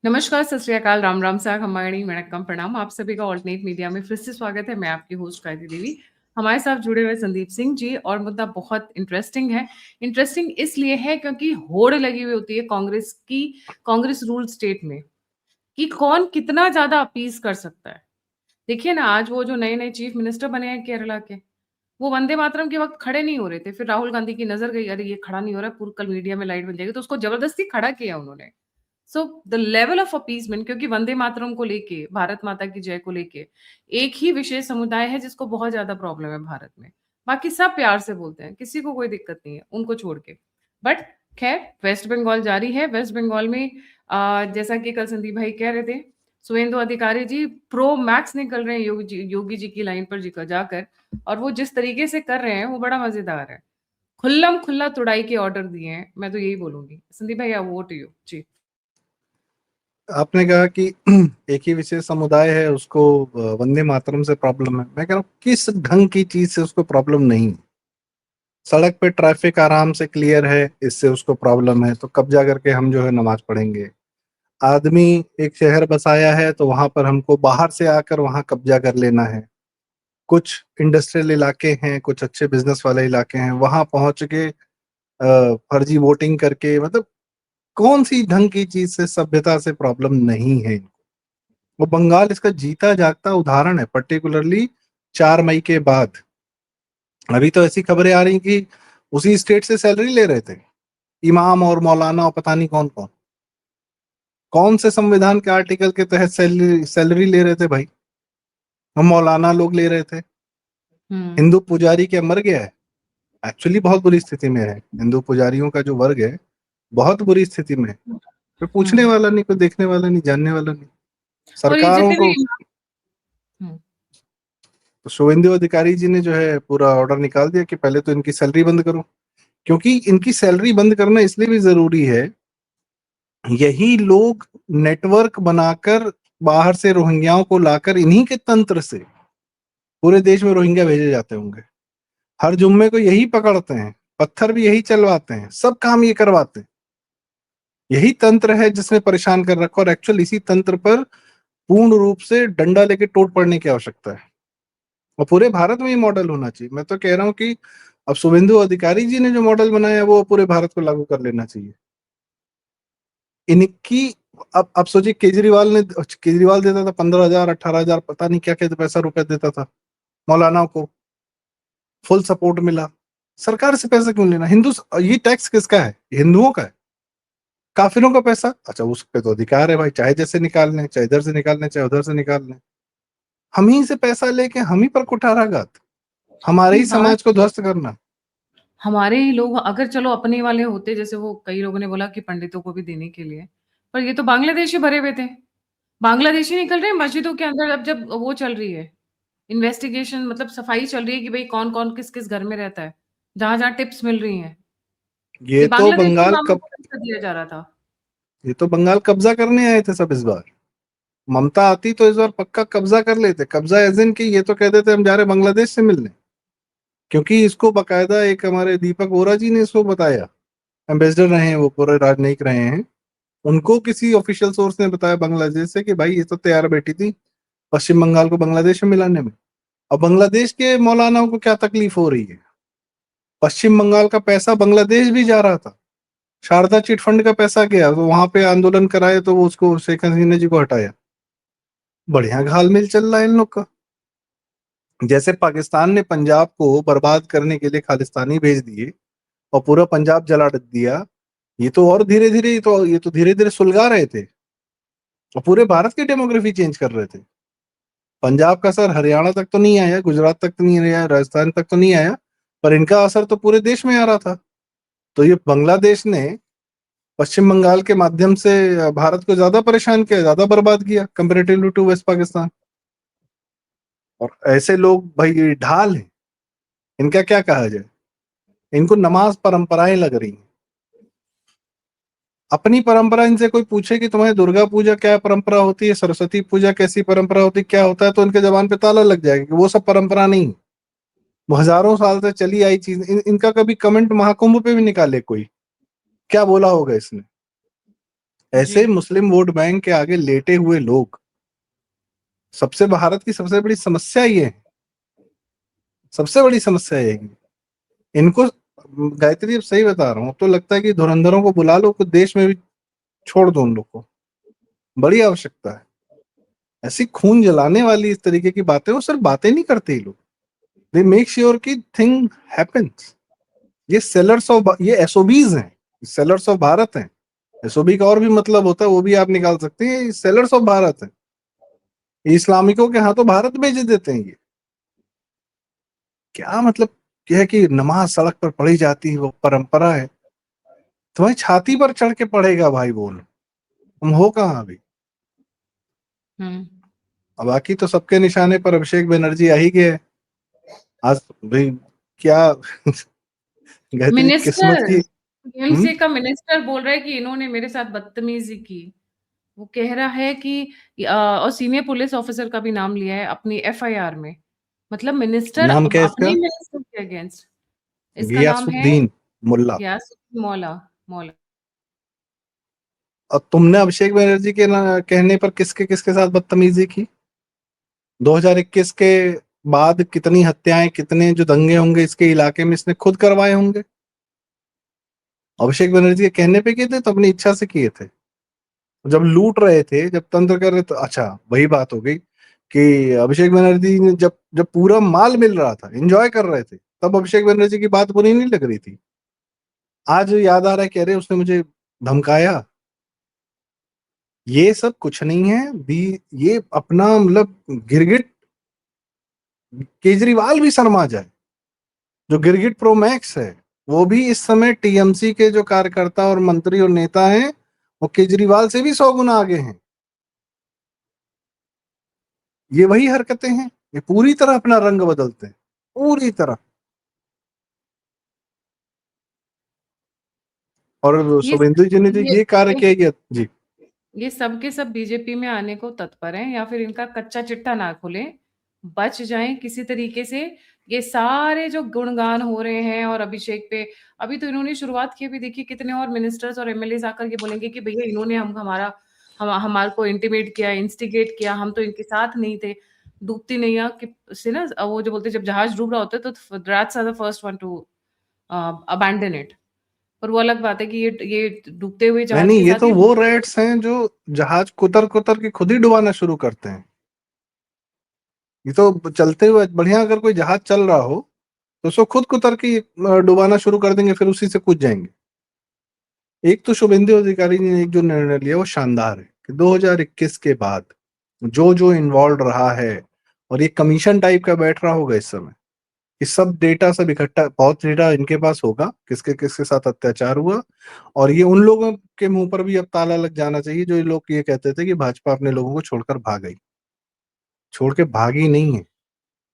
नमस्कार, सत श्री अकाल, राम राम, साग हमारी वणक्कम, प्रणाम। आप सभी का ऑल्टरनेट मीडिया में फिर से स्वागत है। मैं आपकी होस्ट कायति देवी। हमारे साथ जुड़े हुए संदीप सिंह जी और मुद्दा बहुत इंटरेस्टिंग है। इंटरेस्टिंग इसलिए है क्योंकि होड़ लगी हुई होती है कांग्रेस की, कांग्रेस रूल स्टेट में, कि कौन कितना ज़्यादा अपीज़ कर सकता है। देखिए ना, आज वो जो नए-नए चीफ मिनिस्टर बने हैं केरला के, वो वंदे मातरम के वक़्त खड़े नहीं हो रहे थे। फिर राहुल गांधी की नज़र गई, अरे! ये खड़ा नहीं हो रहा है, पूर कल मीडिया में लाइट बन जाएगी, तो उसको ज़बरदस्ती खड़ा किया उन्होंने। So the level of appeasement, क्योंकि वंदे मातरम को लेके, भारत माता की जय को लेके एक ही विशेष समुदाय है जिसको बहुत ज्यादा प्रॉब्लम है भारत में। बाकी सब प्यार से बोलते हैं, किसी को कोई दिक्कत नहीं है उनको छोड़ के। बट खैर, वेस्ट बंगाल जारी है। वेस्ट बंगाल में जैसा कि कल संदीप भाई कह रहे थे, सुवेंदु अधिकारी जी प्रो मैक्स निकल रहे हैं योगी जी की लाइन पर जी जाकर। और वो जिस तरीके से कर रहे हैं वो बड़ा मजेदार है। खुल्लम खुल्ला तुड़ाई के ऑर्डर दिए हैं, मैं तो यही बोलूंगी। संदीप भाई, वो टू यू जी। आपने कहा कि एक ही विशेष समुदाय है उसको वंदे मातरम से प्रॉब्लम है। मैं कह रहा हूँ किस ढंग की चीज से उसको प्रॉब्लम नहीं। सड़क पे ट्रैफिक आराम से क्लियर है, इससे उसको प्रॉब्लम है, तो कब्जा करके हम जो है नमाज पढ़ेंगे। आदमी एक शहर बसाया है तो वहां पर हमको बाहर से आकर वहां कब्जा कर लेना है। कुछ इंडस्ट्रियल इलाके हैं, कुछ अच्छे बिजनेस वाले इलाके हैं, वहां पहुंच के फर्जी वोटिंग करके, मतलब कौन सी ढंग की चीज से सभ्यता से प्रॉब्लम नहीं है। वो बंगाल इसका जीता जागता उदाहरण है, पर्टिकुलरली 4 मई के बाद। अभी तो ऐसी खबरें आ रही कि उसी स्टेट से सैलरी ले रहे थे इमाम और मौलाना और पता नहीं कौन कौन। कौन से संविधान के आर्टिकल के तहत सैलरी सैलरी ले रहे थे भाई? हम मौलाना लोग ले रहे थे। हम्म। हिंदू पुजारी क्या मर गया है? एक्चुअली बहुत बुरी स्थिति में है। हिंदू पुजारियों का जो वर्ग है बहुत बुरी स्थिति में है। कोई पूछने हम्म। वाला नहीं, कोई देखने वाला नहीं, जानने वाला नहीं। और ये सरकारों जितने भी को। हम्म। तो शुभेंदु अधिकारी जी ने जो है पूरा ऑर्डर निकाल दिया कि पहले तो इनकी सैलरी बंद करो। क्योंकि इनकी सैलरी बंद करना इसलिए भी जरूरी है, यही लोग नेटवर्क बनाकर बाहर से रोहिंग्याओं को लाकर इन्हीं के तंत्र से पूरे देश में रोहिंग्या भेजे जाते होंगे। हर जुम्मे को यही पकड़ते हैं, पत्थर भी यही चलवाते हैं, सब काम ये करवाते हैं। यही तंत्र है जिसने परेशान कर रखा, और एक्चुअल इसी तंत्र पर पूर्ण रूप से डंडा लेके टूट पड़ने की आवश्यकता है। और पूरे भारत में ये मॉडल होना चाहिए। मैं तो कह रहा हूँ कि अब शुभेंदु अधिकारी जी ने जो मॉडल बनाया है वो पूरे भारत को लागू कर लेना चाहिए। इनकी अब सोचिए, केजरीवाल देता था 15,000 18,000 पता नहीं क्या क्या पैसा रुपया देता था मौलाना को। फुल सपोर्ट मिला। सरकार से पैसा क्यों लेना? ये टैक्स किसका है? हिंदुओं का है। काफिरों का पैसा, अच्छा उस पे तो अधिकार है भाई, चाहे जैसे निकाल लें, चाहे इधर से निकाल लें, चाहे उधर से निकाल लें। हम ही से पैसा लेके हम ही पर कुठाराघात, हमारे नहीं, ही बात समाज को ध्वस्त करना। हमारे ही लोग अगर चलो अपने वाले होते, जैसे वो कई लोगों ने बोला कि पंडितों को भी देने के लिए, पर ये तो बांग्लादेशी भरे हुए थे। बांग्लादेशी निकल रहे हैं मस्जिदों के अंदर। अब जब वो चल रही है इन्वेस्टिगेशन, मतलब सफाई चल रही है कि भाई कौन कौन किस किस घर में रहता है, जहां जहां टिप्स मिल रही हैं, ये ये तो बांग्लादेशी बंगाल इमामों कब को पैसा दिया जा रहा था। ये तो बंगाल कब्जा करने आए थे सब इस बार। ममता आती तो इस बार पक्का कब्जा कर लेते। कब्जा एज इन की ये तो कह देते हम जा रहे बांग्लादेश से मिलने। क्योंकि इसको बकायदा एक हमारे दीपक वोरा जी ने इसको बताया। एम्बेसडर रहे हैं वो, पूरे राजनयिक रहे हैं। उनको किसी ऑफिशियल सोर्स ने बताया बांग्लादेश से कि भाई ये तो तैयार बैठी थी पश्चिम बंगाल को बांग्लादेश में मिलाने में। अब बांग्लादेश के मौलानाओं को क्या तकलीफ हो रही है? पश्चिम बंगाल का पैसा बांग्लादेश भी जा रहा था। शारदा चिट फंड का पैसा गया तो वहां पे आंदोलन कराए तो वो उसको शेख हसीना जी को हटाया। बढ़िया घालमेल चल रहा है इन लोग का। जैसे पाकिस्तान ने पंजाब को बर्बाद करने के लिए खालिस्तानी भेज दिए और पूरा पंजाब जला दिया। ये तो और धीरे धीरे, ये तो धीरे धीरे सुलगा रहे थे और पूरे भारत की डेमोग्राफी चेंज कर रहे थे। पंजाब का असर हरियाणा तक तो नहीं आया, गुजरात तक तो नहीं आया, राजस्थान तक तो नहीं आया, पर इनका असर तो पूरे देश में आ रहा था। तो ये बांग्लादेश ने पश्चिम बंगाल के माध्यम से भारत को ज्यादा परेशान किया, ज्यादा बर्बाद किया कंपेरेटिवली टू वेस्ट पाकिस्तान। और ऐसे लोग भाई ये ढाल है, इनका क्या कहा जाए? इनको नमाज परंपराएं लग रही हैं। अपनी परंपरा इनसे कोई पूछे कि तुम्हारी दुर्गा पूजा क्या परंपरा होती है, सरस्वती पूजा कैसी परंपरा होती है, क्या होता है, तो इनके जबान पे ताला लग जाएगा कि वो सब परंपरा नहीं। वो हजारों साल से चली आई चीज। इनका कभी कमेंट महाकुंभ पे भी निकाले कोई, क्या बोला होगा इसने? ऐसे जी। मुस्लिम वोट बैंक के आगे लेटे हुए लोग, सबसे भारत की सबसे बड़ी समस्या ये है, सबसे बड़ी समस्या ये है। इनको, गायत्री अब सही बता रहा हूँ, अब तो लगता है कि धुरंधरों को बुला लो, कुछ देश में भी छोड़ दो उन लोग को, बड़ी आवश्यकता है। ऐसी खून जलाने वाली इस तरीके की बातें, वो सिर्फ बातें नहीं करते ये लोग, they make sure key thing happens. ये सेलर्स ऑफ, ये एसओबीज हैं, सेलर्स ऑफ भारत हैं। एसओबी का और भी मतलब होता है, वो भी आप निकाल सकते हैं, सेलर्स ऑफ भारत है। इस्लामिकों के हाथों भारत भेज देते हैं ये। क्या मतलब, यह है कि नमाज सड़क पर पढ़ी जाती है, वो परंपरा है, तुम्हारी छाती पर चढ़ के पढ़ेगा भाई, बोल तुम हो कहाँ अभी। हम्म। अब बाकी तो सबके निशाने पर अभिषेक बनर्जी आ ही गए आज भाई। क्या गायत्री किस्मत मिनिस्टर, की। टीएमसी का मिनिस्टर बोल रहा है कि इन्होंने मेरे साथ बदतमीजी की। वो कह रहा है कि और सीनियर पुलिस ऑफिसर का भी नाम लिया है अपनी एफआईआर में। मतलब मिनिस्टर नाम क्या है अपने इसका? मिनिस्टर के अगेंस्ट। इसका नाम है गियासुद्दीन मुल्ला। गयासुद्दीन मौला। मौला। और तुमने अभिषेक बनर्जी के कहने पर किसके किसके साथ बदतमीजी की? 2021 के बाद कितनी हत्याएं, कितने जो दंगे होंगे इसके इलाके में, इसने खुद करवाए होंगे? अभिषेक बनर्जी के कहने पे किए थे तो अपनी इच्छा से किए थे? जब लूट रहे थे, जब तंत्र कर रहे, तो अच्छा वही बात हो गई कि अभिषेक बनर्जी ने जब जब पूरा माल मिल रहा था, एंजॉय कर रहे थे, तब अभिषेक बनर्जी की बात बुरी नहीं लग रही थी। आज याद आ रहा है, कह रहे उसने मुझे धमकाया। ये सब कुछ नहीं है भी, ये अपना मतलब गिरगिट, केजरीवाल भी शर्मा जाए। जो गिरगिट प्रो मैक्स है, वो भी इस समय टीएमसी के जो कार्यकर्ता और मंत्री और नेता हैं, वो केजरीवाल से भी 100 गुना आगे हैं। ये वही हरकतें हैं, ये पूरी तरह अपना रंग बदलते हैं, पूरी तरह। और ये शुभेंदु जी ने जो ये ये कार्य किया, ये जी। ये सब के सब बीजेपी में आने को तत्पर हैं, या फिर इनका कच्चा चिट्ठा ना खोलें, बच जाएं किसी तरीके से। ये सारे जो गुणगान हो रहे हैं और अभिषेक पे, अभी तो इन्होंने शुरुआत की, अभी देखिए कितने और मिनिस्टर्स और एमएलए आकर के बोलेंगे कि भैया इन्होंने हमारे को इंटिमेट किया, इंस्टिगेट किया, हम तो इनके साथ नहीं थे। डूबती नैया कि से ना, वो जो बोलते हैं, जब जहाज डूब रहा होता है तो that's are the first one to abandon it. पर वो अलग बात है कि ये डूबते हुए नहीं जहाज नहीं, के ये साथ तो ही। वो रेट्स हैं जो जहाज कुतर कुतर के खुद ही डुबाना शुरू करते हैं। ये तो चलते हुए बढ़िया, अगर कोई जहाज चल रहा हो तो उसको खुद कुतर के डुबाना शुरू कर देंगे, फिर उसी से कूद जाएंगे। एक तो शुभेंदु अधिकारी ने एक जो निर्णय लिया वो शानदार है कि 2021 के बाद जो जो इन्वॉल्व रहा है, और ये कमीशन टाइप का बैठ रहा होगा इस समय, इस सब डेटा सब इकट्ठा, बहुत डेटा इनके पास होगा किसके किसके साथ अत्याचार हुआ। और ये उन लोगों के मुंह पर भी अब ताला लग जाना चाहिए जो ये लोग ये कहते थे कि भाजपा अपने लोगों को छोड़कर भाग गई। छोड़ के भागी नहीं है,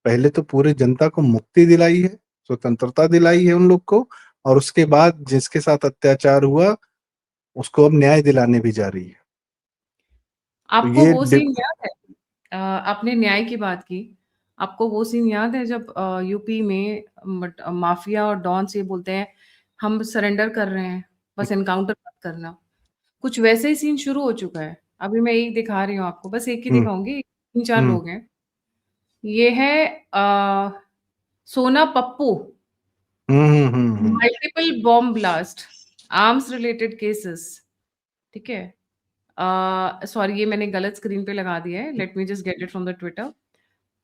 पहले तो पूरे जनता को मुक्ति दिलाई है, स्वतंत्रता दिलाई है उन लोग को, और उसके बाद जिसके साथ अत्याचार हुआ उसको अब न्याय दिलाने भी जा रही है। तो आपको ये वो सीन याद है? आपने न्याय की बात की। आपको वो सीन याद है जब यूपी में माफिया और डॉन से बोलते हैं हम सरेंडर कर रहे हैं, बस एनकाउंटर मत करना। कुछ वैसे ही सीन शुरू हो चुका है। अभी मैं एक दिखा रही हूँ आपको, बस एक ही हम्म दिखाऊंगी, 3-4 हम्म लोग हैं। ये है Sona Pappu. Hmm. Multiple bomb blast, arms related cases. ठीक है। सॉरी, ये मैंने गलत स्क्रीन पे लगा दिया है, let me just get it from the Twitter.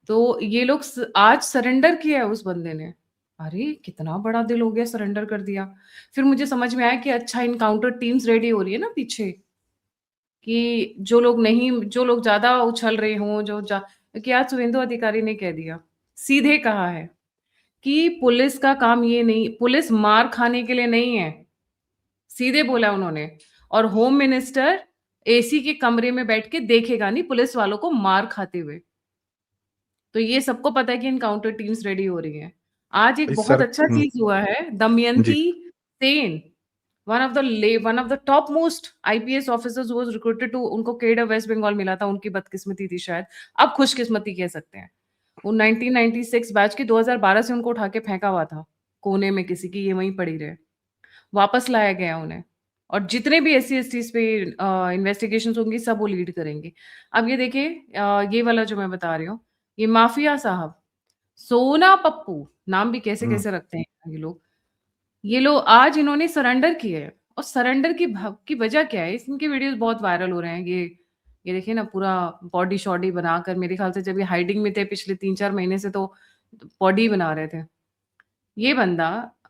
तो ये लोग आज सरेंडर किया है उस बंदे ने। अरे कितना बड़ा दिल हो गया, सरेंडर कर दिया। फिर मुझे समझ में आया कि अच्छा, इनकाउंटर टीम्स रेडी हो रही है ना पीछे, कि जो लोग ज्यादा उछल रहे हों, कि आज शुभेंदु अधिकारी ने कह दिया, सीधे कहा है कि पुलिस का काम ये नहीं, पुलिस मार खाने के लिए नहीं है, सीधे बोला उन्होंने। और होम मिनिस्टर एसी के कमरे में बैठ के देखेगा नहीं पुलिस वालों को मार खाते हुए। तो ये सबको पता है कि इनकाउंटर टीम्स रेडी हो रही हैं। आज एक इस बहुत सर अच्छा चीज हुआ है, जी। Damayanti Sen, one of the top most IPS officers was recruited to, उनको केडर वेस्ट बंगाल मिला था, उनकी बदकिस्मती थी शायद, अब खुशकिस्मती कह सकते हैं। वो 1996 बैच की, 2012 से उनको उठा के फेंका हुआ था कोने में किसी की, ये वहीं पड़ी रहे। वापस लाया गया उन्हें, और जितने भी SC STs पे इन्वेस्टिगेशंस होंगी सब वो लीड करेंगे। अब ये देखिए ये वाला जो मैं बता रही हूँ, ये माफिया साहब, सोना पप्पू, नाम भी कैसे-कैसे रखते हैं ये लोग। ये लोग आज इन्होंने सरेंडर किए हैं और सरेंडर की वजह क्या है? इनके वीडियोज़ बहुत वायरल हो रहे हैं। ये देखिए ना पूरा बॉडी-शॉडी बनाकर मेरे ख़्याल से जब ये हाइडिंग में थे पिछले 3-4 महीने से तो बॉडी बना रहे थे। ये बंदा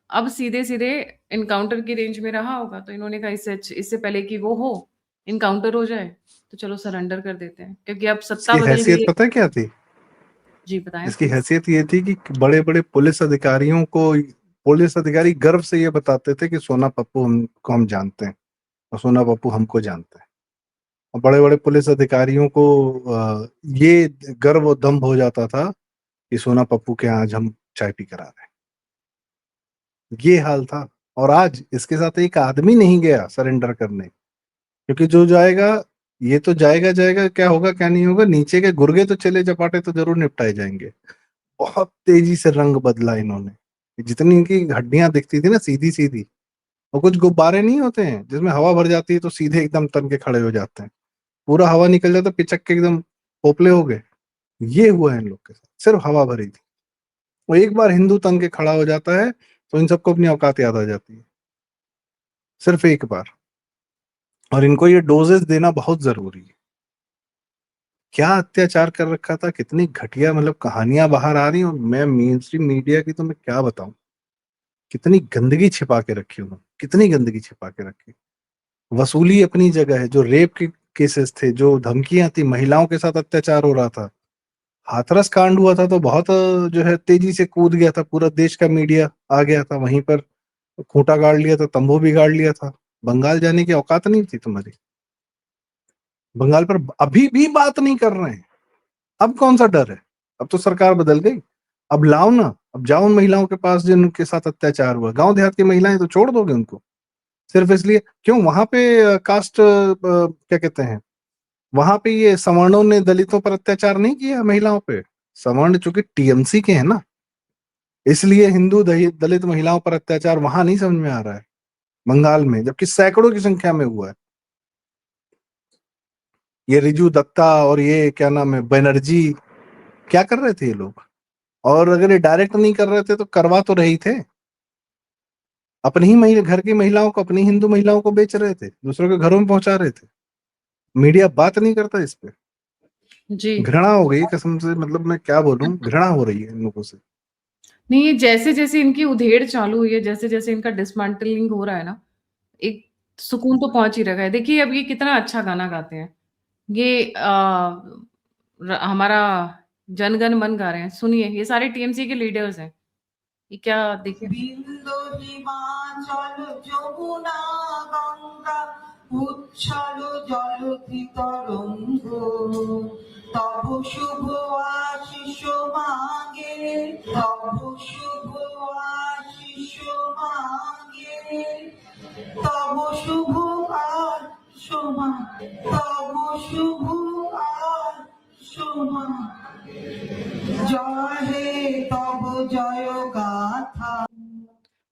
अब सीधे-सीधे एनकाउंटर की रेंज में रहा होगा, तो इन्होंने कहा इससे पहले कि वो हो, एनकाउंटर हो जाए, तो चलो सरेंडर कर देते हैं। क्योंकि अब सत्ता इसकी बदल गई हैसियत है। पता है क्या थी? जी, बताएँ इसकी प्लीज़? हैसियत ये थी कि बड़े-बड़े पुलिस अधिकारियों को पुलिस अधिकारी गर्व से ये बताते थे कि सोना पप्पू को हम जानते हैं और सोना पप्पू हमको जानते हैं। और बड़े-बड़े पुलिस अधिकारियों को ये गर्व और दंभ हो जाता था कि सोना पप्पू के यहाँ आज हम चाय पी कर आ रहे हैं। ये हाल था। और आज इसके साथ एक आदमी नहीं गया सरेंडर करने, क्योंकि जो जाएगा ये तो जाएगा जाएगा, क्या होगा क्या नहीं होगा, नीचे के गुर्गे तो चले चपाटे तो जरूर निपटाए जाएंगे। बहुत तेजी से रंग बदला इन्होंने। जितनी इनकी हड्डियां दिखती थी ना सीधी सीधी, और कुछ गुब्बारे नहीं होते हैं जिसमें हवा भर जाती है तो सीधे एकदम तन के खड़े हो जाते हैं, पूरा हवा निकल जाता पिचक के एकदम पोपले हो गए। ये हुआ है इन लोग के साथ, सिर्फ हवा भरी थी। वो एक बार हिंदू तन के खड़ा हो जाता है तो इन सबको अपनी औकात याद आ जाती है, सिर्फ एक बार। और इनको ये डोजेस देना बहुत जरूरी है। क्या अत्याचार कर रखा था, कितनी घटिया मतलब कहानियां बाहर आ रही, और मैं मेन स्ट्रीम मीडिया की तो मैं क्या बताऊं, कितनी गंदगी छिपा के रखी उन्होंने, कितनी गंदगी छिपा के रखी। वसूली अपनी जगह है, जो रेप के केसेस थे, जो धमकियां थी, महिलाओं के साथ अत्याचार हो रहा था, हाथरस कांड हुआ था तो बहुत जो है तेजी से कूद गया था, पूरा देश का मीडिया आ गया था वहीं पर, खूंटा गाड़ लिया था, तंबू भी गाड़ लिया था। बंगाल जाने की औकात नहीं थी तुम्हारी। बंगाल पर अभी भी बात नहीं कर रहे हैं। अब कौन सा डर है? अब तो सरकार बदल गई। अब लाओ ना, अब जाओ उन महिलाओं के पास जिनके साथ अत्याचार हुआ, गांव देहात की महिलाएं, तो छोड़ दोगे उनको सिर्फ इसलिए? क्यों वहां पे कास्ट क्या कहते हैं, वहां पे ये सवर्णों ने दलितों पर अत्याचार नहीं किया महिलाओं पे? सवर्ण चूंकि टीएमसी के हैं ना, इसलिए हिंदू दलित महिलाओं पर अत्याचार वहां नहीं समझ में आ रहा है, बंगाल में, जबकि सैकड़ों की संख्या में हुआ है। ये रिजू दत्ता और ये क्या नाम है बनर्जी, क्या कर रहे थे ये लोग? और अगर ये डायरेक्ट नहीं कर रहे थे तो करवा तो रही थे। अपनी ही महिला, घर की महिलाओं को, अपनी हिंदू महिलाओं को बेच रहे थे, दूसरों के घरों में पहुंचा रहे थे। मीडिया बात नहीं करता इस पे। जी। घृणा हो गई कसम से, मतलब मैं क्या बोलूं, घृणा हो रही है इन लोगों से। नहीं, ये जैसे-जैसे इनकी उधेड़ चालू हुई है, जैसे-जैसे इनका डिसमेंटलिंग हो रहा है ना, एक सुकून तो पहुँच ही रखा है। देखिए अब ये कितना अच्छा गाना गाते हैं। ये हमारा जन गण मन गा रहे हैं। सुनिए, ये सारे टीएमसी के लीडर्स हैं। ये क्या देखिए। বিন্দু হিমাচল যমুনা গঙ্গা উচ্ছল জলধি তরঙ্গ তব শুভ আশিস মাগে তব শুভ আশিস মাগে তব শুভ আশমা তব শুভ আশমা জয় হে তব জয় গাথা।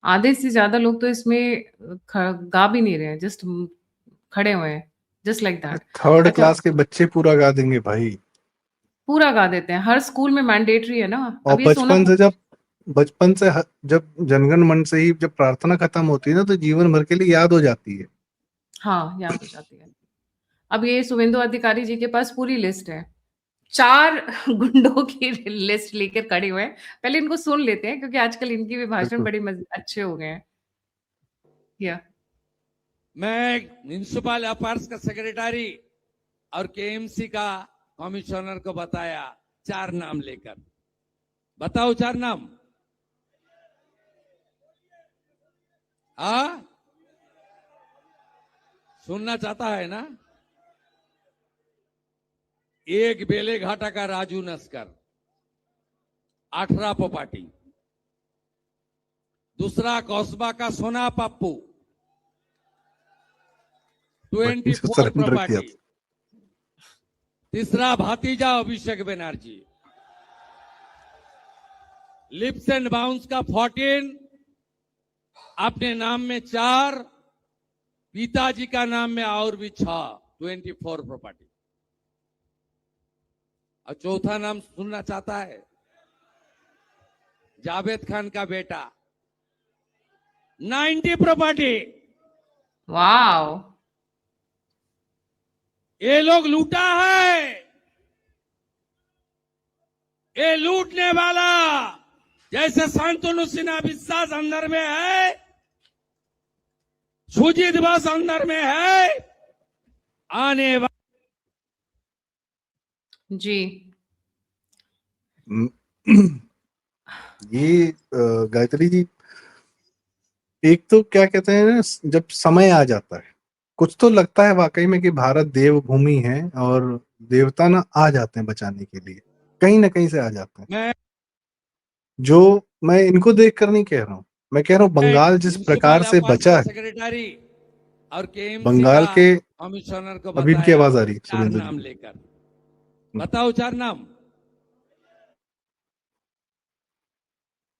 आधे से ज़्यादा लोग तो इसमें गा भी नहीं रहे हैं, जस्ट खड़े हुए हैं, जस्ट लाइक दैट। थर्ड अच्छा, क्लास के बच्चे पूरा गा देंगे भाई। पूरा गा देते हैं। हर स्कूल में मैंडेटरी है ना। और अब ये सोना बचपन से जब जनगण मन से ही जब प्रार्थना खत्म होती है ना, तो जीवन भर के लिए याद हो जाती है। हाँ, याद हो जाती है। अब ये शुभेंदु अधिकारी जी के पास पूरी लिस्ट है। 4 गुंडों की लिस्ट लेकर खड़े हुए हैं। पहले इनको सुन लेते हैं क्योंकि आजकल इनके भी भाषण बिल्कुल। बड़े अच्छे हो गए हैं। या मैं म्यूनिसिपल अफेयर्स का सेक्रेटरी और केएमसी का कमिश्नर को बताया 4 नाम लेकर। बताओ 4 नाम। हाँ, सुनना चाहता है ना? एक बेलेघाटा का राजू नस्कर, 18 पोपाटी। दूसरा कौसबा का सोना पप्पू, वहीं से 24 सरेंडर किया प्रॉपर्टी। तीसरा भातीजा Abhishek Banerjee, lips and bounce का 14, अपने नाम में 4, पिताजी का नाम में और भी 24 प्रॉपर्टी। और चौथा नाम सुनना चाहता है? जावेद खान का बेटा, 90 प्रॉपर्टी। वाओ। ये लोग लूटा है, ये लूटने वाला जैसे शांतनु सिन्हा विश्वास अंदर में है, सुजीत बस अंदर में है, आने वाले जी। ये गायत्री जी, एक तो क्या कहते हैं ना, जब समय आ जाता है कुछ तो लगता है वाकई में कि भारत देवभूमि है और देवता ना आ जाते हैं बचाने के लिए, कहीं ना कहीं से आ जाते हैं। मैं जो मैं इनको देख कर नहीं कह रहा हूँ, मैं कह रहा हूँ बंगाल जिस प्रकार से बचा है, सेक्रेटरी और केएमसी बंगाल का के कमिश्नर को अभी इनकी बताया आवाज आ रही है 4 सुरेंद्र नाम जी। लेकर। बताओ 4 नाम।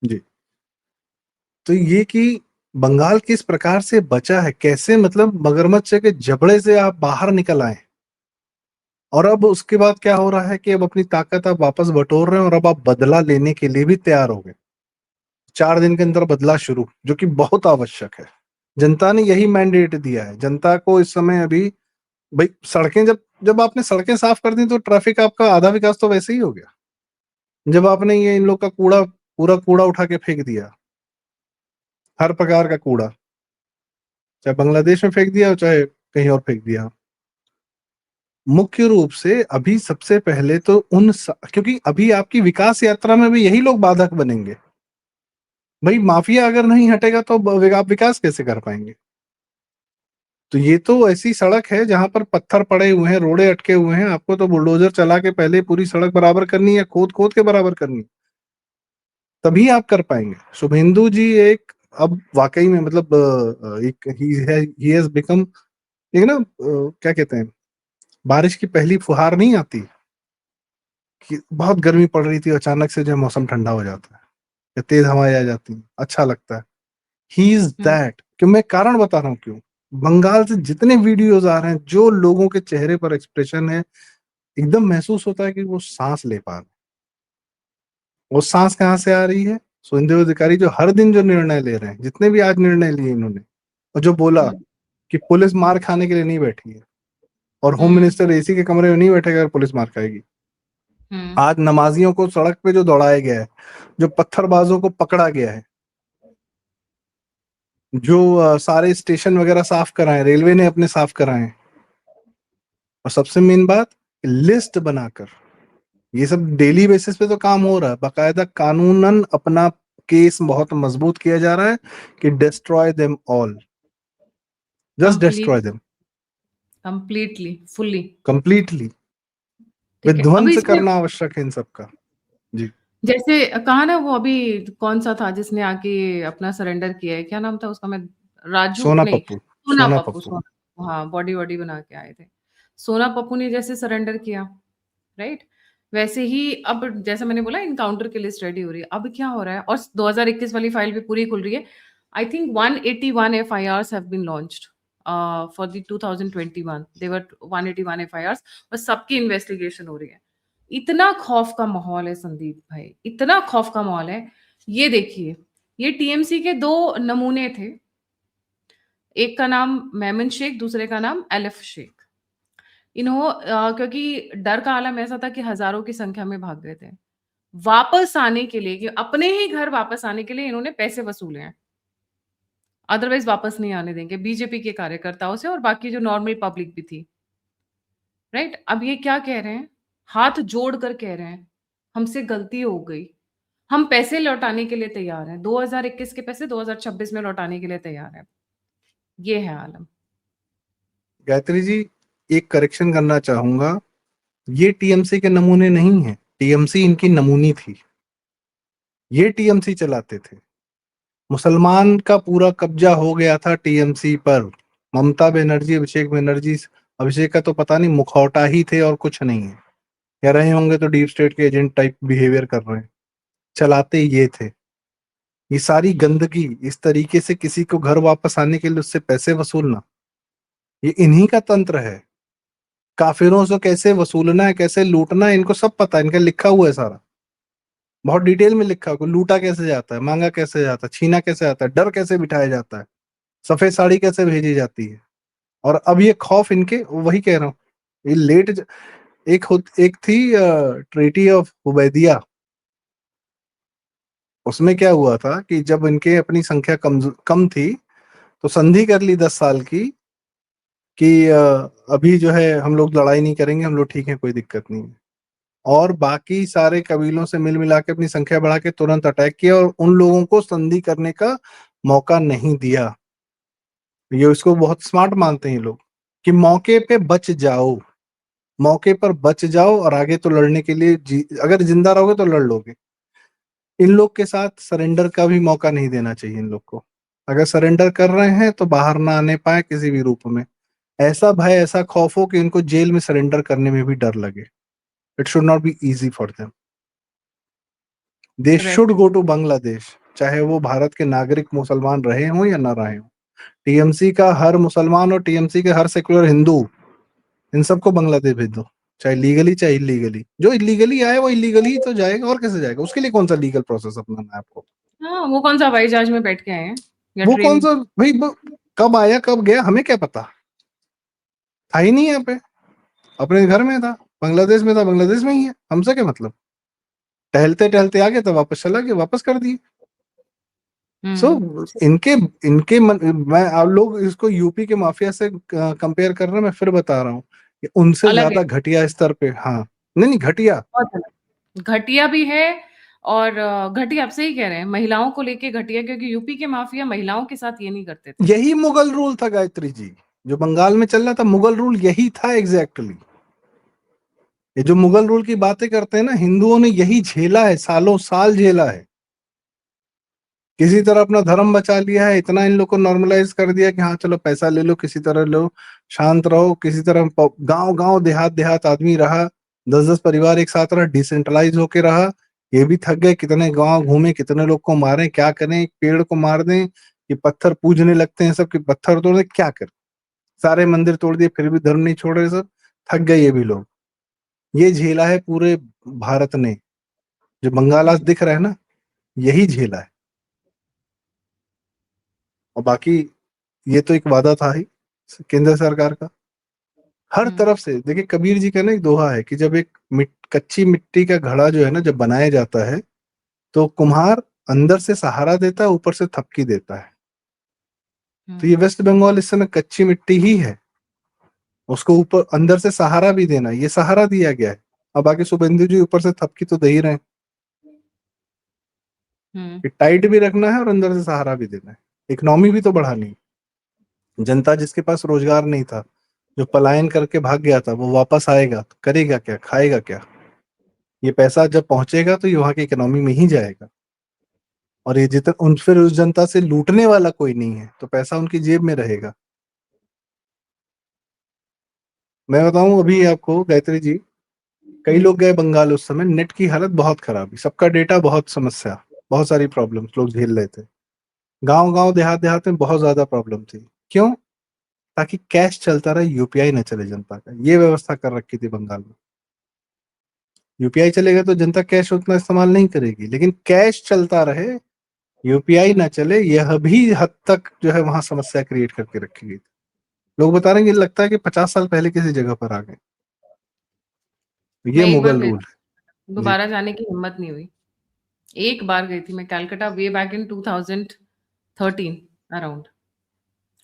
जी, तो ये कि बंगाल किस प्रकार से बचा है, कैसे मतलब मगरमच्छ के जबड़े से आप बाहर निकल आए, और अब उसके बाद क्या हो रहा है कि अब अपनी ताकत आप वापस बटोर रहे हैं और अब आप बदला लेने के लिए भी तैयार हो गए। 4 दिन के अंदर बदला शुरू, जो कि बहुत आवश्यक है। जनता ने यही मैंडेट दिया है जनता को इस समय। अभी भाई सड़कें, जब जब आपने सड़कें साफ कर दी तो ट्रैफिक आपका आधा विकास तो वैसे ही हो गया। जब आपने ये इन लोग का कूड़ा, पूरा कूड़ा उठा के फेंक दिया, हर प्रकार का कूड़ा, चाहे बांग्लादेश में फेंक दिया चाहे कहीं और फेंक दिया। मुख्य रूप से अभी सबसे पहले तो क्योंकि अभी आपकी विकास यात्रा में भी यही लोग बाधक बनेंगे। भाई माफिया अगर नहीं हटेगा तो आप विकास कैसे कर पाएंगे? तो ये तो ऐसी सड़क है जहां पर पत्थर पड़े हुए हैं, रोड़े अटके हुए हैं, आपको तो बुलडोजर चला के पहले पूरी सड़क बराबर करनी है, खोद खोद के बराबर करनी, तभी आप कर पाएंगे। शुभेंदु जी एक, अब वाकई में मतलब एक ही हैज बिकम, एक ना क्या कहते हैं, बारिश की पहली फुहार नहीं आती कि बहुत गर्मी पड़ रही थी, अचानक से जो है मौसम ठंडा हो जाता है या तेज हवाएं आ जाती हैं, अच्छा लगता है। He is that. क्यों, मैं कारण बता रहा हूँ क्यों। बंगाल से जितने वीडियोज आ रहे हैं, जो लोगों के चेहरे पर एक्सप्रेशन है, एकदम महसूस होता है कि वो सांस ले पा रहे हैं। वो सांस कहाँ से आ रही है? सुखदेव अधिकारी जो हर दिन जो निर्णय ले रहे हैं, जितने भी आज निर्णय लिए इन्होंने, और जो बोला कि पुलिस मार खाने के लिए नहीं बैठी है और होम मिनिस्टर एसी के कमरे में नहीं बैठेगा अगर पुलिस मार खाएगी। आज नमाजियों को सड़क पे जो दौड़ाया गया है, जो पत्थरबाजों को पकड़ा गया है, जो सारे स्टेशन वगैरह साफ कराए, रेलवे ने अपने साफ कराए, और सबसे मेन बात, लिस्ट बनाकर ये सब डेली बेसिस पे तो काम हो रहा है, बाकायदा कानूनन अपना केस बहुत मजबूत किया जा रहा है कि destroy them all, just destroy them completely, fully, completely, ठीक है। अभी विध्वंस इसमें करना आवश्यक है इन सबका। जी, जैसे कहा ना, वो अभी कौन सा था जिसने आके अपना सरेंडर किया है, क्या नाम था उसका, मैं, राजू सोना नहीं, पप्पू, सोना सोना पप्पू, पप्पू। सोना, हाँ, बॉडी वॉडी बना के आए थे। सोना पप्पू ने जैसे सरेंडर किया, राइट, वैसे ही अब जैसा मैंने बोला इनकाउंटर की लिस्ट रेडी हो रही है। अब क्या हो रहा है, और 2021 वाली फाइल भी पूरी खुल रही है। I think 181 FIRs have been launched for the 2021, there are 181 FIRs, और सबकी इन्वेस्टिगेशन हो रही है। इतना खौफ का माहौल है संदीप भाई, इतना खौफ का माहौल है। ये देखिए, ये टीएमसी के 2 नमूने थे, एक का नाम मेमन शेख, दूसरे का नाम एलिफ शेख। क्योंकि डर का आलम ऐसा था कि हजारों की संख्या में भाग गए थे। वापस आने के लिए, कि अपने ही घर वापस आने के लिए इन्होंने पैसे वसूले हैं, अदरवाइज वापस नहीं आने देंगे बीजेपी के कार्यकर्ताओं से और बाकी जो नॉर्मल पब्लिक भी थी, राइट। अब ये क्या कह रहे हैं, हाथ जोड़ कर कह रहे हैं हमसे गलती हो गई, हम पैसे लौटाने के लिए तैयार हैं, 2021 के पैसे 2026 में लौटाने के लिए तैयार हैं। ये है आलम। गायत्री जी, एक करेक्शन करना चाहूंगा, ये टीएमसी के नमूने नहीं है, टीएमसी इनकी नमूनी थी, ये टीएमसी चलाते थे। मुसलमान का पूरा कब्जा हो गया था टीएमसी पर। ममता बनर्जी, अभिषेक का तो पता नहीं, मुखौटा ही थे और कुछ नहीं है, कह रहे होंगे तो डीप स्टेट के एजेंट टाइप बिहेवियर कर रहे हैं, चलाते ये थे। ये सारी गंदगी, इस तरीके से किसी को घर वापस आने के लिए उससे पैसे वसूलना, ये इन्हीं का तंत्र है। काफिरों से कैसे वसूलना है, कैसे लूटना है, इनको सब पता है, इनका लिखा हुआ है सारा, बहुत डिटेल में लिखा हुआ। लूटा कैसे जाता है, मांगा कैसे जाता है, छीना कैसे जाता है, डर कैसे बिठाया जाता है, सफेद साड़ी कैसे भेजी जाती है। और अब ये खौफ इनके, वही कह रहा हूँ, ये एक थी ट्रीटी ऑफ हुदैबिया। उसमें क्या हुआ था कि जब इनके अपनी संख्या कम थी, तो संधि कर ली 10 साल की कि अभी जो है हम लोग लड़ाई नहीं करेंगे, हम लोग ठीक है, कोई दिक्कत नहीं है। और बाकी सारे कबीलों से मिल मिला के अपनी संख्या बढ़ा के तुरंत अटैक किया और उन लोगों को संधि करने का मौका नहीं दिया। ये इसको बहुत स्मार्ट मानते हैं ये लोग कि मौके पे बच जाओ, मौके पर बच जाओ और आगे तो लड़ने के लिए अगर जिंदा रहोगे तो लड़ लोगे। इन लोग के साथ सरेंडर का भी मौका नहीं देना चाहिए इन लोग को। अगर सरेंडर कर रहे हैं तो बाहर ना आने पाए किसी भी रूप में। ऐसा भय, ऐसा खौफ हो कि इनको जेल में सरेंडर करने में भी डर लगे। It should not be easy for them. They should go to Bangladesh, चाहे वो भारत के नागरिक मुसलमान रहे हों या ना रहे हों। टीएमसी का हर मुसलमान और टीएमसी के हर सेकुलर हिंदू, इन सबको बांग्लादेश भेज दो, चाहे लीगली चाहे इलीगली। जो इलीगली आए वो इलीगली तो जाएगा, और कैसे जाएगा? उसके लिए कौन सा लीगल प्रोसेस अपनाना है आपको? हाँ, वो कौन सा हवाई जहाज में बैठ के आए हैं या वो कौन ट्रेन? सा भाई, कब आया कब गया हमें क्या पता, था ही नहीं यहाँ पे, अपने घर में था, बांग्लादेश में था, बांग्लादेश में ही है, हमसे क्या मतलब। टहलते टहलते आ गए तो वापस चला गया, वापस कर दिए। सो इनके इनके मैं, आप लोग इसको यूपी के माफिया से कंपेयर कर रहे हैं, मैं फिर बता रहा हूँ कि उनसे अलग है, ज्यादा घटिया स्तर पे, हाँ, नहीं नहीं घटिया, बहुत अलग। घटिया भी है, और घटिया आप सही कह रहे हैं, महिलाओं को लेके घटिया, क्योंकि यूपी के माफिया महिलाओं के साथ ये नहीं करते थे। यही मुगल रूल था गायत्री जी, जो बंगाल में चल रहा था मुगल रूल यही था एग्जैक्टली। ये जो मुगल रूल की बातें करते हैं ना, हिंदुओं ने यही झेला है, सालों साल झेला है। किसी तरह अपना धर्म बचा लिया है, इतना इन लोग को नॉर्मलाइज कर दिया कि हाँ चलो पैसा ले लो, किसी तरह लो, शांत रहो, किसी तरह गांव गांव देहात देहात आदमी रहा, 10-10 परिवार एक साथ रहा, डिसेंट्रलाइज होके रहा। ये भी थक गए, कितने गांव घूमे, कितने लोग को मारे, क्या करें, एक पेड़ को मार दें कि पत्थर पूजने लगते हैं सब, कि पत्थर तोड़ दे, क्या करें, सारे मंदिर तोड़ दिए फिर भी धर्म नहीं छोड़ रहे सब, थक गए ये भी लोग। ये झेला है पूरे भारत ने, जो बंगाल आज दिख रहा है ना, यही झेला है। और बाकी ये तो एक वादा था ही केंद्र सरकार का, हर तरफ से। देखिए कबीर जी का ना एक दोहा है कि जब एक कच्ची मिट्टी का घड़ा जो है ना, जब बनाया जाता है, तो कुम्हार अंदर से सहारा देता है, ऊपर से थपकी देता है। तो ये वेस्ट बंगाल इस समय कच्ची मिट्टी ही है, उसको ऊपर अंदर से सहारा भी देना, ये सहारा दिया गया है। अब आगे शुभेंदु जी ऊपर से थपकी तो दे ही रहे हैं कि टाइट भी रखना है और अंदर से सहारा भी देना है, इकोनॉमी भी तो बढ़ानी है। जनता जिसके पास रोजगार नहीं था, जो पलायन करके भाग गया था, वो वापस आएगा तो करेगा क्या, खाएगा क्या? ये पैसा जब पहुंचेगा तो ये वहां की इकोनॉमी में ही जाएगा। और ये जितना फिर उस जनता से लूटने वाला कोई नहीं है, तो पैसा उनकी जेब में रहेगा। मैं बताऊं अभी आपको गायत्री जी, कई लोग गए बंगाल उस समय, नेट की हालत बहुत खराब, सबका डेटा बहुत समस्या, बहुत सारी प्रॉब्लम्स लोग झेल रहे थे। गांव गांव देहात देहात में बहुत ज्यादा प्रॉब्लम थी। क्यों? ताकि कैश चलता रहे, यूपीआई न चले जनता का, ये व्यवस्था कर रखी थी बंगाल में। यूपीआई चलेगा तो जनता कैश उतना इस्तेमाल नहीं करेगी, लेकिन कैश चलता रहे, यूपीआई ना चले, यह भी हद तक जो है वहां समस्या क्रिएट करके रखी गई थी। लोग बता रहे हैं कि लगता है कि 50 साल पहले किसी जगह पर आ गए। ये मैं एक बार मुगल गई, रूल है जी। दोबारा जाने की हिम्मत नहीं हुई। एक बार गई थी मैं Calcutta, way back in 2013 around.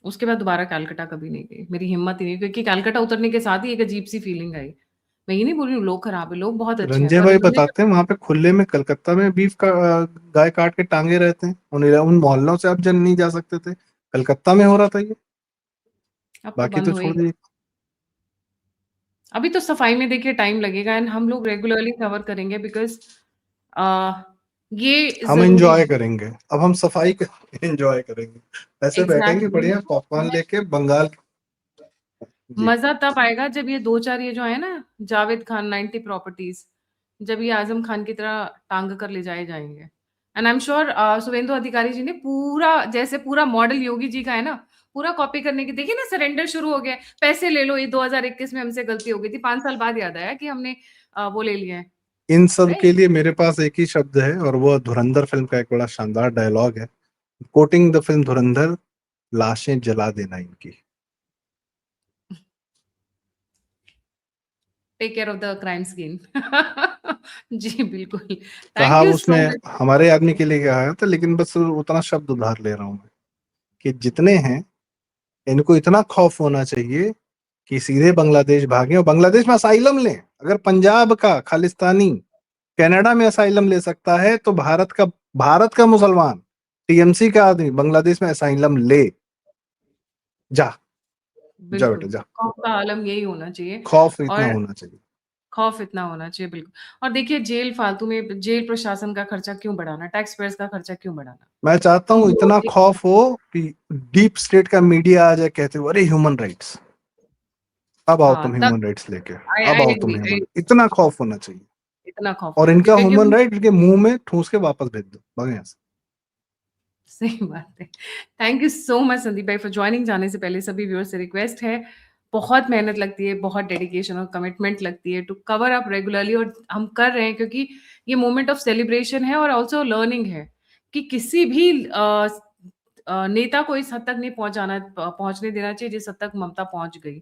उसके बाद दोबारा कलकत्ता कभी नहीं गई, मेरी हिम्मत ही नहीं, क्योंकि कलकत्ता उतरने के साथ ही एक अजीब सी फीलिंग आई। मैं ये नहीं बोल रही हूँ लोग खराब है, लोग बहुत अच्छे हैं, रंजय पर भाई उन्होंने बताते हैं वहां पे खुले में कलकत्ता में बीफ का गाय काट के टांगे रहते हैं, उन मोहल्लों से आप जन नहीं जा सकते थे, कलकत्ता में हो रहा था ये। अब तो बाकी बंद तो हो छोड़ ही, दीजिए। अभी तो सफाई में देखिए टाइम लगेगा, एंड हम लोग रेगुलरली कवर करेंगे, बिकॉज ये हम जरूरी एंजॉय है। करेंगे, अब हम सफाई एंजॉय करेंगे, ऐसे बैठेंगे एग्जैक्टली बढ़िया पॉपकॉर्न लेके बंगाल। जी। मजा तब आएगा जब ये दो चार, ये जो है ना, जावेद खान 90 प्रॉपर्टीज, जब ये आजम खान की तरह टांग कर ले जाए जाएंगे। And I am sure Shubhendu Adhikari ji ने पूरा, जैसे पूरा मॉडल योगी जी का है ना, पूरा कॉपी करने की। देखिए ना, सरेंडर शुरू हो गया, पैसे ले लो, ये 2021 में हमसे गलती हो गई थी, 5 साल बाद याद आया कि हमने वो ले लिए हैं, इन सब के राइट? लिए मेरे पास एक ही शब्द है, और वो धुरंधर फिल्म का एक बड़ा शानदार डायलॉग है, कोटिंग द फिल्म धुरंधर, लाशें जला देना इनकी। Take care of the crime scene. जी बिल्कुल। कहा थैंक यू उसने सो मच। हमारे आदमी के लिए कहा था, लेकिन बस उतना शब्द उधार ले रहा हूं मैं, कि जितने हैं इनको इतना खौफ होना चाहिए कि सीधे बांग्लादेश भागें और बांग्लादेश में असाइलम लें। अगर पंजाब का खालिस्तानी कनाडा में असाइलम ले सकता है, तो भारत का मुसलमान, टीएमसी का आदमी बांग्लादेश में असाइलम ले। जा जा बिल्कुल, बेटा जा। खौफ का आलम यही होना चाहिए। खौफ इतना और होना चाहिए। खौफ इतना होना चाहिए, बिल्कुल। और देखिए, जेल फालतू में, जेल प्रशासन का खर्चा क्यों बढ़ाना, टैक्स पेयर्स का खर्चा क्यों बढ़ाना? मैं चाहता हूं वो इतना एक खौफ हो कि डीप स्टेट का मीडिया आ जाए कहते हुए, अरे ह्यूमन राइट्स, अब आओ हाँ, तुम तब ह्यूमन राइट्स लेके, आई अब आई आओ तुम एग्री, ह्यूमन, इतना खौफ होना चाहिए। इतना खौफ और होना इनका चाहिए, क्योंकि ह्यूमन हम राइट इनके मुंह में ठूस के वापस भेज दो, भागो यहाँ से। सही बात है। Thank you so much Sandeep भाई फॉर जॉइनिंग। जाने से पहले सभी व्यूअर्स से रिक्वेस्ट है, बहुत मेहनत लगती है, बहुत डेडिकेशन और कमिटमेंट लगती है टू कवर अप रेगुलरली, और हम कर रहे हैं क्योंकि ये मोमेंट ऑफ सेलिब्रेशन है और ऑल्सो लर्निंग है कि किसी भी नेता को इस हद तक नहीं पहुंचने देना चाहिए जिस हद तक ममता पहुंच गई।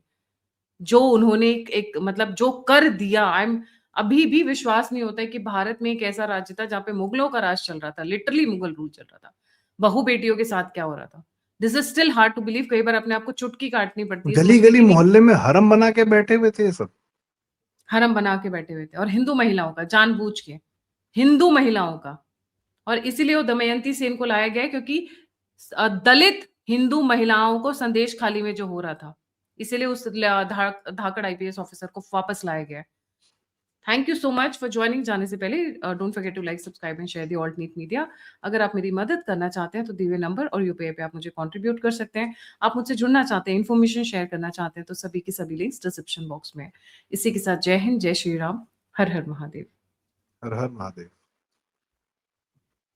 जो उन्होंने एक मतलब जो कर दिया, अभी भी विश्वास नहीं होता है कि भारत में एक ऐसा राज्य था जहाँ पे मुगलों का राज चल रहा था, लिटरली मुगल रूल चल रहा था। बहू बेटियों के साथ क्या हो रहा था, this is still hard to believe. कई बार अपने आप को चुटकी काटनी पड़ती है गली सोचने गली की कि मोहल्ले में हरम बना के बैठे हुए थे ये सब। हरम बना के बैठे हुए थे, और हिंदू महिलाओं का, जानबूझ के हिंदू महिलाओं का। और इसीलिए वो दमयंती सेन को लाया गया, क्योंकि दलित हिंदू महिलाओं को संदेश खाली में जो हो रहा था, इसीलिए उस धाकड़ आईपीएस ऑफिसर को वापस लाया गया। Thank you so much for joining. जाने से पहले don't forget to like, subscribe and share the Alt Neat Media. अगर आप मेरी मदद करना चाहते हैं तो दिए हुए नंबर और यूपीआई पे आप मुझे कंट्रीब्यूट कर सकते हैं। आप मुझसे जुड़ना चाहते हैं, इन्फॉर्मेशन शेयर करना चाहते हैं, तो सभी के सभी लिंक्स डिस्क्रिप्शन बॉक्स में है। इसी के साथ जय हिंद, जय श्री राम, हर हर महादेव। हर हर महादेव।